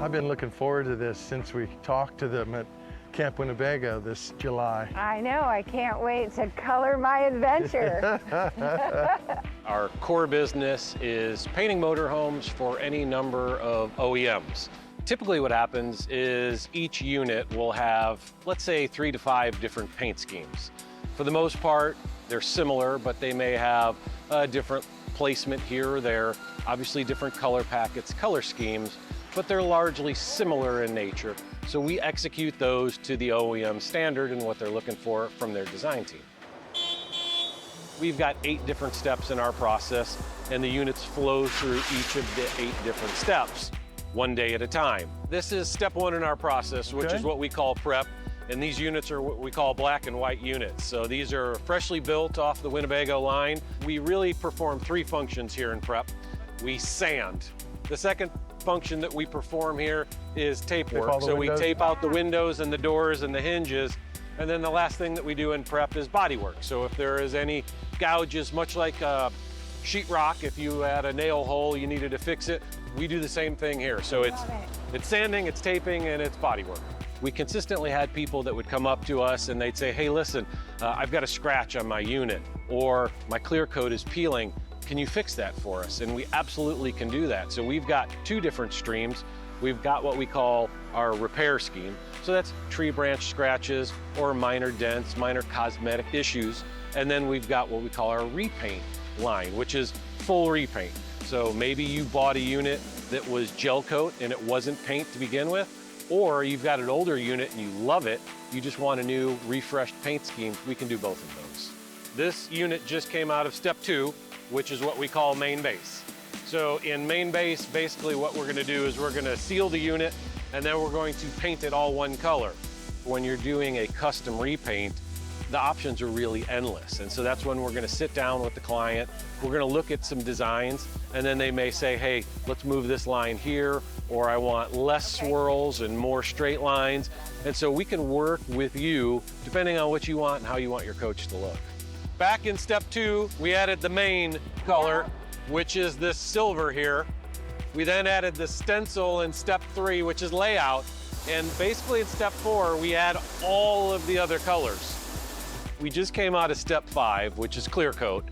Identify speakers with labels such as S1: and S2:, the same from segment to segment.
S1: I've been looking forward to this since we talked to them at Camp Winnebago this July.
S2: I know, I can't wait to color my adventure.
S3: Our core business is painting motorhomes for any number of OEMs. Typically what happens is each unit will have, let's say, 3 to 5 different paint schemes. For the most part, they're similar, but they may have a different placement here or there, obviously different color packets, color schemes, but they're largely similar in nature. So we execute those to the OEM standard and what they're looking for from their design team. We've got 8 different steps in our process, and the units flow through each of the 8 different steps, one day at a time. This is step 1 in our process, which is what we call prep. And these units are what we call black and white units. So these are freshly built off the Winnebago line. We really perform 3 functions here in prep. We sand. The second function that we perform here is tape work. So we tape out the windows and the doors and the hinges. And then the last thing that we do in prep is body work. So if there is any gouges, much like sheetrock, if you had a nail hole, you needed to fix it, we do the same thing here. So it's sanding, it's taping, and it's body work. We consistently had people that would come up to us and they'd say, hey, listen, I've got a scratch on my unit, or my clear coat is peeling. Can you fix that for us? And we absolutely can do that. So we've got 2 different streams. We've got what we call our repair scheme. So that's tree branch scratches or minor dents, minor cosmetic issues. And then we've got what we call our repaint line, which is full repaint. So maybe you bought a unit that was gel coat and it wasn't paint to begin with, or you've got an older unit and you love it, you just want a new refreshed paint scheme, we can do both of those. This unit just came out of step 2, which is what we call main base. So in main base, basically what we're gonna do is we're gonna seal the unit and then we're going to paint it all one color. When you're doing a custom repaint, the options are really endless. And so that's when we're gonna sit down with the client, we're gonna look at some designs, and then they may say, hey, let's move this line here, or I want less swirls and more straight lines. And so we can work with you depending on what you want and how you want your coach to look. Back in step 2, we added the main color, which is this silver here. We then added the stencil in step 3, which is layout. And basically in step 4, we add all of the other colors. We just came out of step 5, which is clear coat.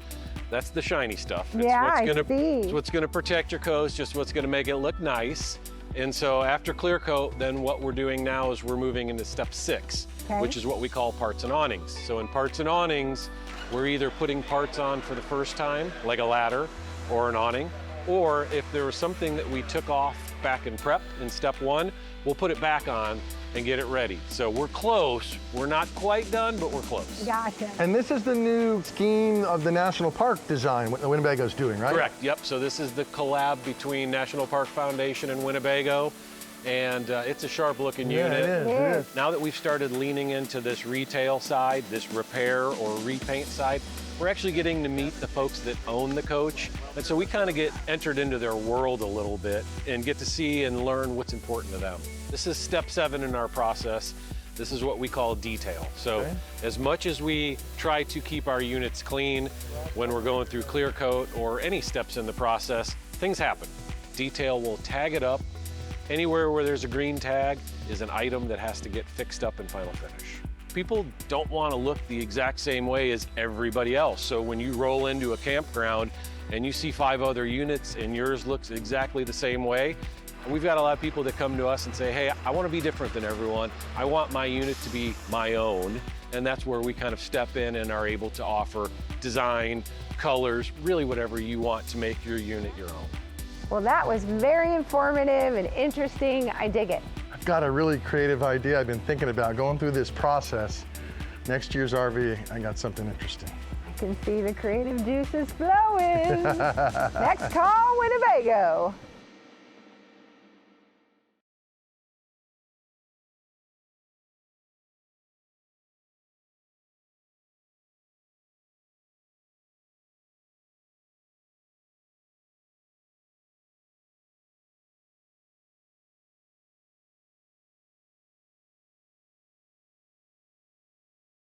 S3: That's the shiny stuff. It's what's gonna protect your coach, just what's gonna make it look nice. And so after clear coat, then what we're doing now is we're moving into step 6, which is what we call parts and awnings. So in parts and awnings, we're either putting parts on for the first time, like a ladder or an awning, or if there was something that we took off back in prep in step 1, we'll put it back on and get it ready. So we're close. We're not quite done, but we're close.
S2: Gotcha.
S1: And this is the new scheme of the National Park design, what the Winnebago's doing, right?
S3: Correct, yep. So this is the collab between National Park Foundation and Winnebago. And it's a sharp looking unit.
S1: It is.
S3: Now that we've started leaning into this retail side, this repair or repaint side, we're actually getting to meet the folks that own the coach. And so we kind of get entered into their world a little bit and get to see and learn what's important to them. This is step 7 in our process. This is what we call detail. So as much as we try to keep our units clean when we're going through clear coat or any steps in the process, things happen. Detail will tag it up. Anywhere where there's a green tag is an item that has to get fixed up in final finish. People don't want to look the exact same way as everybody else. So when you roll into a campground and you see 5 other units and yours looks exactly the same way, we've got a lot of people that come to us and say, hey, I want to be different than everyone. I want my unit to be my own. And that's where we kind of step in and are able to offer design, colors, really whatever you want to make your unit your own.
S2: Well, that was very informative and interesting. I dig it.
S1: I've got a really creative idea I've been thinking about going through this process. Next year's RV, I got something interesting.
S2: I can see the creative juices flowing. Next call, Winnebago.